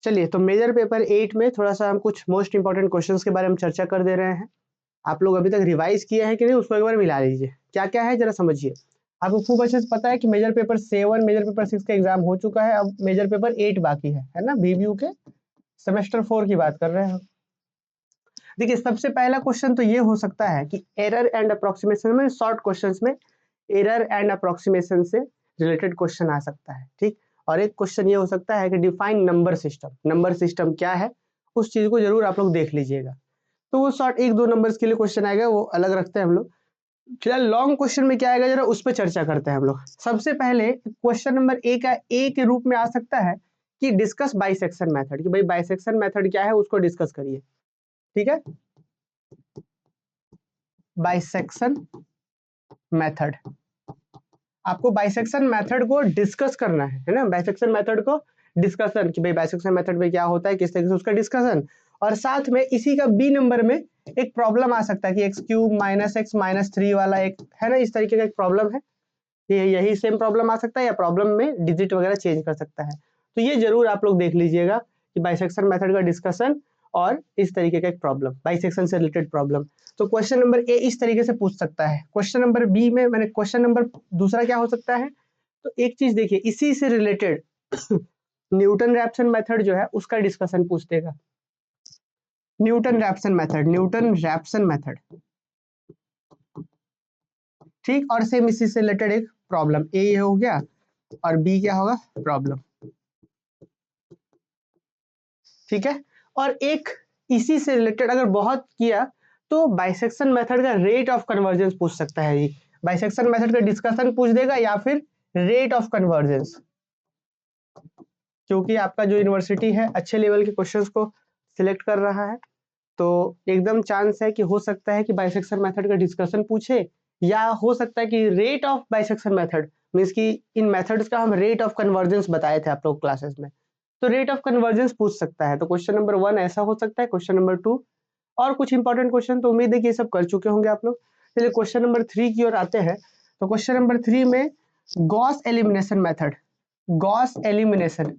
चलिए, तो major paper 8 में थोड़ा सा हम कुछ मोस्ट इंपॉर्टेंट क्वेश्चंस के बारे में चर्चा कर दे रहे हैं। आप लोग अभी तक रिवाइज किए हैं कि नहीं, उसको एक बार मिला लीजिए। क्या क्या है जरा समझिए। आपको खूब अच्छे से पता है कि मेजर पेपर 7, मेजर पेपर 6 का एग्जाम हो चुका है। अब मेजर पेपर 8 बाकी है ना। बीबीयू के सेमेस्टर 4 की बात कर रहे हैं हम। देखिए, सबसे पहला क्वेश्चन तो ये हो सकता है कि एरर एंड अप्रोक्सीमेशन में, शॉर्ट क्वेश्चंस में एरर एंड अप्रोक्सीमेशन से रिलेटेड क्वेश्चन आ सकता है, ठीक। और एक क्वेश्चन ये हो सकता है कि define number system. Number system क्या है, उस चीज को जरूर आप लोग देख लीजिएगा। तो वो शॉर्ट 1-2 नंबर्स के लिए क्वेश्चन आएगा, वो अलग रखते हैं हम लोग। फिलहाल लॉन्ग क्वेश्चन में क्या आएगा जरा उस पर चर्चा करते हैं हम लोग। सबसे पहले क्वेश्चन नंबर ए का ए के रूप में आ सकता है कि डिस्कस बाइसेक्शन मेथड, कि भाई बाइसेक्शन मेथड क्या है उसको डिस्कस करिए, ठीक है। बाइसेक्शन मेथड, आपको बाइसेक्शन मेथड को डिस्कस करना है ना। बाइसेक्शन मेथड को डिस्कशन, कि भाई बाइसेक्शन मेथड में क्या होता है, किस तरीके से उसका डिस्कशन। और साथ में इसी का बी नंबर में एक प्रॉब्लम आ सकता है कि x³ - x - 3 वाला एक है ना, इस तरीके का एक प्रॉब्लम है। यही सेम प्रॉब्लम आ सकता है, या प्रॉब्लम में डिजिट वगैरह चेंज कर सकता है। तो ये जरूर आप लोग देख लीजिएगा कि बाइसेक्शन मेथड का डिस्कशन और इस तरीके का एक प्रॉब्लम, बाइसेक्शन से रिलेटेड प्रॉब्लम। तो क्वेश्चन नंबर ए इस तरीके से पूछ सकता है। क्वेश्चन नंबर बी में मैंने क्वेश्चन नंबर दूसरा क्या हो सकता है, तो एक चीज देखिए, इसी से रिलेटेड न्यूटन रैप्सन मेथड जो है उसका डिस्कशन पूछ देगा। Newton Raphson method, Newton Raphson method, ठीक। और सेम इसी से रिलेटेड एक प्रॉब्लम, ए हो गया और बी क्या होगा, प्रॉब्लम, ठीक है। और एक इसी से रिलेटेड अगर बहुत किया तो बाइसेक्शन मेथड का रेट ऑफ कन्वर्जेंस पूछ सकता है। ये बाइसेक्शन मेथड का डिस्कशन पूछ देगा या फिर रेट ऑफ कन्वर्जेंस, क्योंकि आपका जो यूनिवर्सिटी है अच्छे लेवल के क्वेश्चंस को सिलेक्ट कर रहा है, तो एकदम चांस है कि हो सकता है कि बाइसेक्शन मेथड का डिस्कशन पूछे, या हो सकता है कि rate of bisection method, means कि इन मेथड्स का हम रेट ऑफ कन्वर्जेंस बताए थे आप लोग क्लासेस में, तो रेट ऑफ कन्वर्जेंस पूछ सकता है। तो क्वेश्चन नंबर 1 ऐसा हो सकता है। क्वेश्चन नंबर 2 और कुछ इंपॉर्टेंट क्वेश्चन तो उम्मीद है कि ये सब कर चुके होंगे आप लोग। चलिए क्वेश्चन नंबर 3 की ओर आते हैं। तो क्वेश्चन नंबर 3 में Gauss elimination method, Gauss elimination,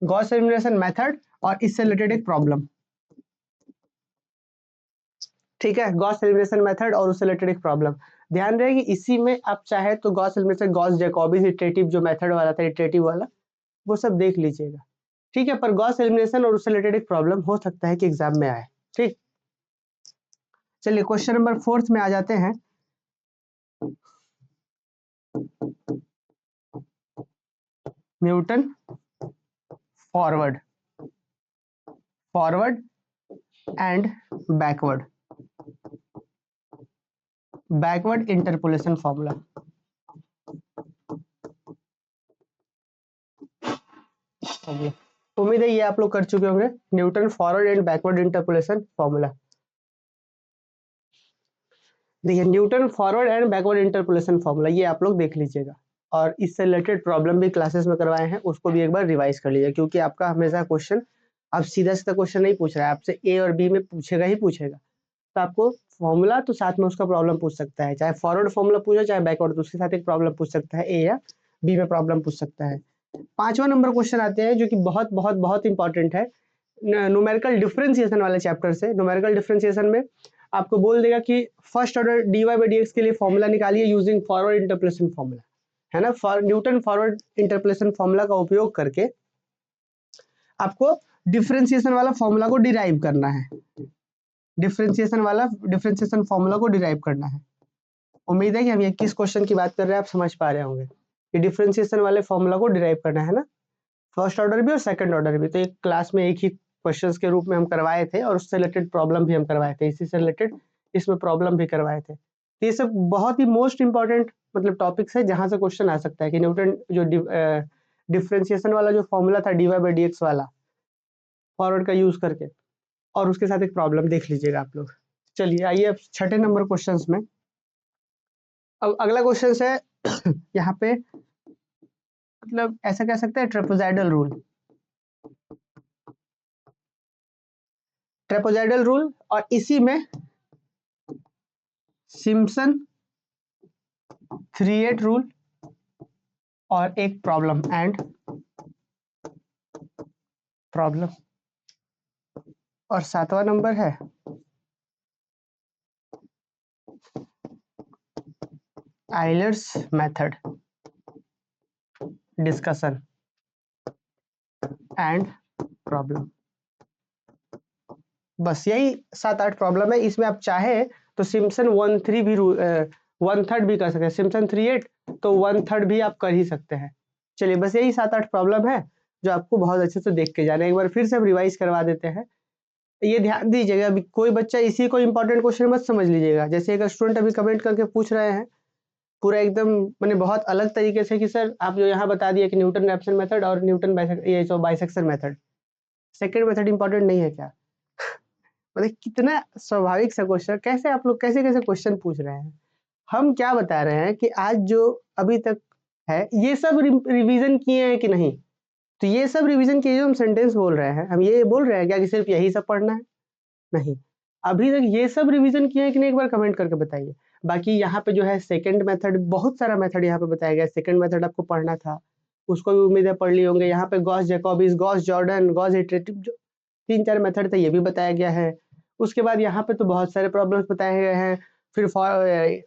Gauss elimination method और इससे रिलेटेड एक प्रॉब्लम, ठीक है। गॉस एलिमिनेशन मेथड और उससे रिलेटेड एक प्रॉब्लम। ध्यान रहे कि इसी में आप चाहे तो Gauss elimination, Gauss Jacobi iterative जो मेथड वाला था, इटरेटिव वाला, वो सब देख लीजिएगा, ठीक है। पर गॉस एलिमिनेशन और उससे रिलेटेड एक प्रॉब्लम हो सकता है कि एग्जाम में आए, ठीक। चलिए क्वेश्चन नंबर 4 में आ जाते हैं। Newton forward, forward and backward, backward interpolation formula. उम्मीद है ये आप लोग कर चुके होंगे, Newton forward and backward interpolation formula. देखिए, Newton forward and backward interpolation formula ये आप लोग देख लीजिएगा, और इससे रिलेटेड प्रॉब्लम भी क्लासेस में करवाए हैं, उसको भी एक बार रिवाइज कर लीजिए, क्योंकि आपका हमेशा क्वेश्चन अब सीधा सीधा क्वेश्चन नहीं पूछ रहा है आपसे, ए और बी में पूछेगा ही पूछेगा। तो आपको फॉर्मूला तो साथ में उसका प्रॉब्लम पूछ सकता है, चाहे फॉरवर्ड फॉर्मूला पूछो चाहे बैकवर्ड, तो उसके साथ एक प्रॉब्लम पूछ सकता है, ए या बी में प्रॉब्लम पूछ सकता है। 5वां नंबर क्वेश्चन आते हैं जो कि बहुत बहुत बहुत इंपॉर्टेंट है, न्यूमेरिकल डिफरेंशिएशन वाले चैप्टर से। न्यूमेरिकल डिफरेंशिएशन में आपको बोल देगा कि first order dy by dx के लिए फॉर्मूला निकालिए यूजिंग फॉरवर्ड इंटरपोलेशन फॉर्मूला, है ना। न्यूटन फॉरवर्ड इंटरपोलेशन फॉर्मूला का उपयोग करके आपको डिफरेंशिएशन वाला फॉर्मूला को डिराइव करना है, डिफरेंशिएशन फॉर्मूला को डिराइव करना है। उम्मीद है कि हम ये किस क्वेश्चन की बात कर रहे हैं आप समझ पा रहे होंगे, कि डिफरेंशिएशन वाले फॉर्मूला को डिराइव करना है ना, फर्स्ट ऑर्डर भी और सेकंड ऑर्डर भी। तो एक क्लास में एक ही क्वेश्चंस के रूप में हम करवाए थे, और उससे रिलेटेड प्रॉब्लम भी हम करवाए थे, इसी से रिलेटेड इसमें प्रॉब्लम भी करवाए थे। तो ये सब बहुत ही मोस्ट इंपॉर्टेंट मतलब टॉपिक्स है, जहां से क्वेश्चन आ सकता है कि न्यूटन जो डिफरेंशिएशन वाला जो फॉर्मूला था dy बाई dx वाला, फॉरवर्ड का यूज करके, और उसके साथ एक प्रॉब्लम देख लीजिएगा आप लोग। चलिए आइए अब 6ठे नंबर क्वेश्चंस में। अब अगला क्वेश्चन है यहाँ पे, मतलब ऐसा कह सकते हैं ट्रेपेजॉइडल रूल, ट्रेपेजॉइडल रूल, और इसी में सिम्पसन थ्री-एट रूल और एक प्रॉब्लम एंड प्रॉब्लम, और 7वां नंबर है Euler's method, discussion and problem. बस यही 7-8 प्रॉब्लम है। इसमें आप चाहे तो सिम्पसन 1/3 भी 1/3 भी कर सकते हैं। सिम्पसन 3/8 तो 1/3 भी आप कर ही सकते हैं। चलिए बस यही 7-8 प्रॉब्लम है जो आपको बहुत अच्छे से देख के जाना है। एक बार फिर से हम रिवाइज करवा देते हैं। ये ध्यान दीजिएगा, अभी कोई बच्चा इसी को इंपॉर्टेंट क्वेश्चन मत समझ लीजिएगा। जैसे एक स्टूडेंट अभी कमेंट करके पूछ रहे हैं पूरा एकदम मैंने बहुत अलग तरीके से कि सर आप जो यहाँ बता दिए कि न्यूटन रैप्सन मेथड और Newton bisection method, second method important नहीं है क्या? मतलब कितना स्वाभाविक सा क्वेश्चन, कैसे आप लोग कैसे कैसे क्वेश्चन पूछ रहे हैं। हम क्या बता रहे हैं कि आज जो अभी तक है ये सब रिवीजन किए हैं कि नहीं। तो ये सब रिवीजन किए जो हम सेंटेंस बोल रहे हैं, हम ये बोल रहे हैं क्या कि सिर्फ यही सब पढ़ना है? नहीं, अभी तक ये सब रिवीजन किए हैं कि नहीं, एक बार कमेंट करके बताइए। बाकी यहाँ पे जो है सेकंड मेथड, बहुत सारा मेथड यहाँ पे बताया गया है। सेकंड मेथड आपको पढ़ना था, उसको भी उम्मीद है पढ़ लिए होंगे। यहाँ पे Gauss Jacobi's, Gauss Jordan, Gauss iterative, जो 3-4 मेथड थे ये भी बताया गया है। उसके बाद यहाँ पे तो बहुत सारे प्रॉब्लम्स बताए गए हैं। फिर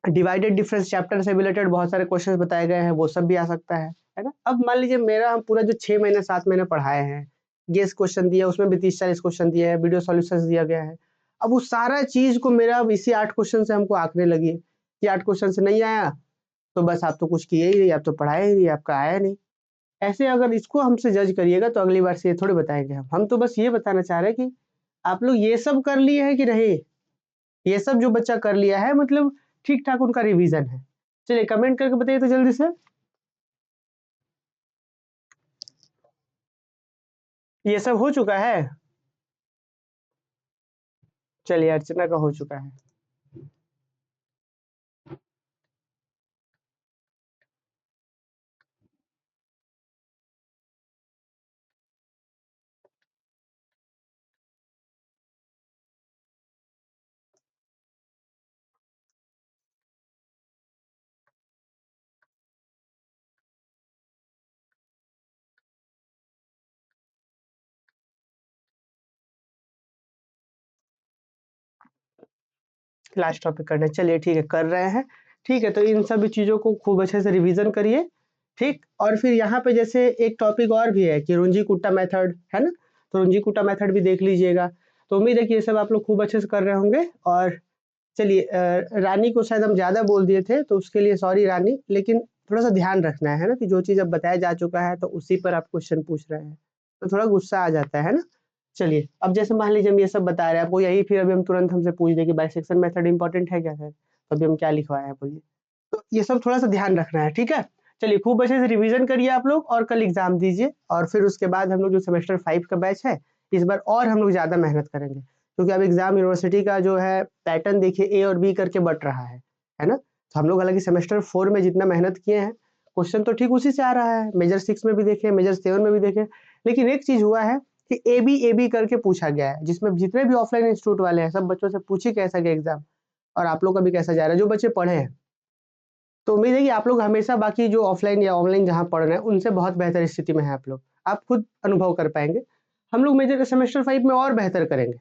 डिवाइडेड डिफरेंस चैप्टर से रिलेटेड बहुत सारे क्वेश्चंस बताए गए हैं, वो सब भी आ सकता है ना। अब मान लीजिए मेरा हम पूरा जो 6 महीने 7 महीने पढ़ाए हैं, गेस क्वेश्चन दिया, उसमें भी 30-40 क्वेश्चन दिए हैं, वीडियो सॉल्यूशंस दिया गया है। अब वो सारा चीज को मेरा अब इसी 8 क्वेश्चन से हमको आंकने लगी कि 8 क्वेश्चन से नहीं आया तो बस आप तो कुछ किए ही नहीं, आप तो पढ़ाए ही नहीं, आपका आया नहीं। ऐसे अगर इसको हमसे जज करिएगा तो अगली बार से ये थोड़ी बताएंगे हम तो बस ये बताना चाह रहे हैं कि आप लोग ये सब कर लिए हैं कि नहीं। ये सब जो बच्चा कर लिया है मतलब ठीक ठाक उनका रिवीजन है। चलिए कमेंट करके बताइए तो जल्दी से, ये सब हो चुका है? चलिए अर्चना का हो चुका है। लास्ट टॉपिक करना है, चलिए ठीक है कर रहे हैं। ठीक है, तो इन सभी चीजों को खूब अच्छे से रिवीजन करिए। ठीक, और फिर यहाँ पे जैसे एक टॉपिक और भी है कि रुंजी कुट्टा मेथड है ना, तो रुंजी कुट्टा मेथड भी देख लीजिएगा। तो उम्मीद है कि ये सब आप लोग खूब अच्छे से कर रहे होंगे। और चलिए रानी को शायद हम ज्यादा बोल दिए थे तो उसके लिए सॉरी रानी, लेकिन थोड़ा सा ध्यान रखना है ना कि जो चीज अब बताया जा चुका है तो उसी पर आप क्वेश्चन पूछ रहे हैं तो थोड़ा गुस्सा आ जाता है ना। चलिए अब जैसे मान लीजिए हम ये सब बता रहे हैं आपको, यही फिर अभी हम तुरंत हमसे पूछ दें कि बाइसेक्शन मेथड इंपॉर्टेंट है क्या सर, तो अभी हम क्या लिखवाए हैं बोलिए। तो ये सब थोड़ा सा ध्यान रखना है, ठीक है। चलिए खूब अच्छे से रिवीजन करिए आप लोग और कल एग्जाम दीजिए। और फिर उसके बाद हम लोग जो सेमेस्टर 5 का बैच है इस बार और हम लोग ज्यादा मेहनत करेंगे, क्योंकि अब एग्जाम यूनिवर्सिटी का जो है पैटर्न देखिए ए और बी करके बट रहा है ना। तो हम लोग हालांकि सेमेस्टर 4 में जितना मेहनत किए हैं क्वेश्चन तो ठीक उसी से आ रहा है, मेजर 6 में भी देखे, मेजर 7 में भी देखे। लेकिन एक चीज हुआ है कि ए बी करके पूछा गया है, जिसमें जितने भी ऑफलाइन इंस्टीट्यूट वाले हैं सब बच्चों से पूछिए कैसा गया एग्जाम और आप लोग का भी कैसा जा रहा है, जो बच्चे पढ़े हैं। तो उम्मीद है कि आप लोग हमेशा बाकी जो ऑफलाइन या ऑनलाइन जहाँ पढ़ रहे हैं उनसे बहुत बेहतर स्थिति में है आप लोग, आप खुद अनुभव कर पाएंगे। हम लोग मेजर सेमेस्टर 5 में और बेहतर करेंगे।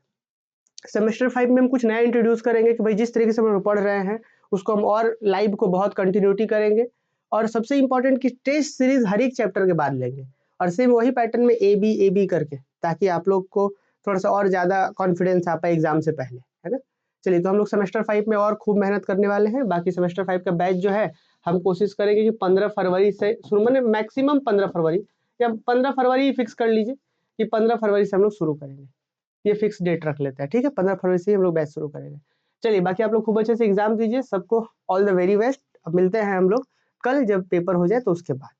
सेमेस्टर 5 में हम कुछ नया इंट्रोड्यूस करेंगे कि भाई जिस तरीके से हम लोग पढ़ रहे हैं उसको हम और लाइव को बहुत कंटिन्यूटी करेंगे। और सबसे इंपॉर्टेंट कि टेस्ट सीरीज हर एक चैप्टर के बाद लेंगे और सेम वही पैटर्न में ए बी करके, ताकि आप लोग को थोड़ा सा और ज्यादा कॉन्फिडेंस आ पाए एग्जाम से पहले, है ना। चलिए तो हम लोग सेमेस्टर 5 में और खूब मेहनत करने वाले हैं। बाकी सेमेस्टर 5 का बैच जो है हम कोशिश करेंगे कि 15 फरवरी से शुरू, मैंने मैक्सिमम 15 फरवरी या 15 फरवरी ही फिक्स कर लीजिए कि 15 फरवरी से हम लोग शुरू करेंगे। ये फिक्स डेट रख लेते हैं, ठीक है। 15 फरवरी से हम लोग बैच शुरू करेंगे। चलिए बाकी आप लोग खूब अच्छे से एग्जाम दीजिए, सबको ऑल द वेरी बेस्ट। अब मिलते हैं हम लोग कल जब पेपर हो जाए तो उसके बाद।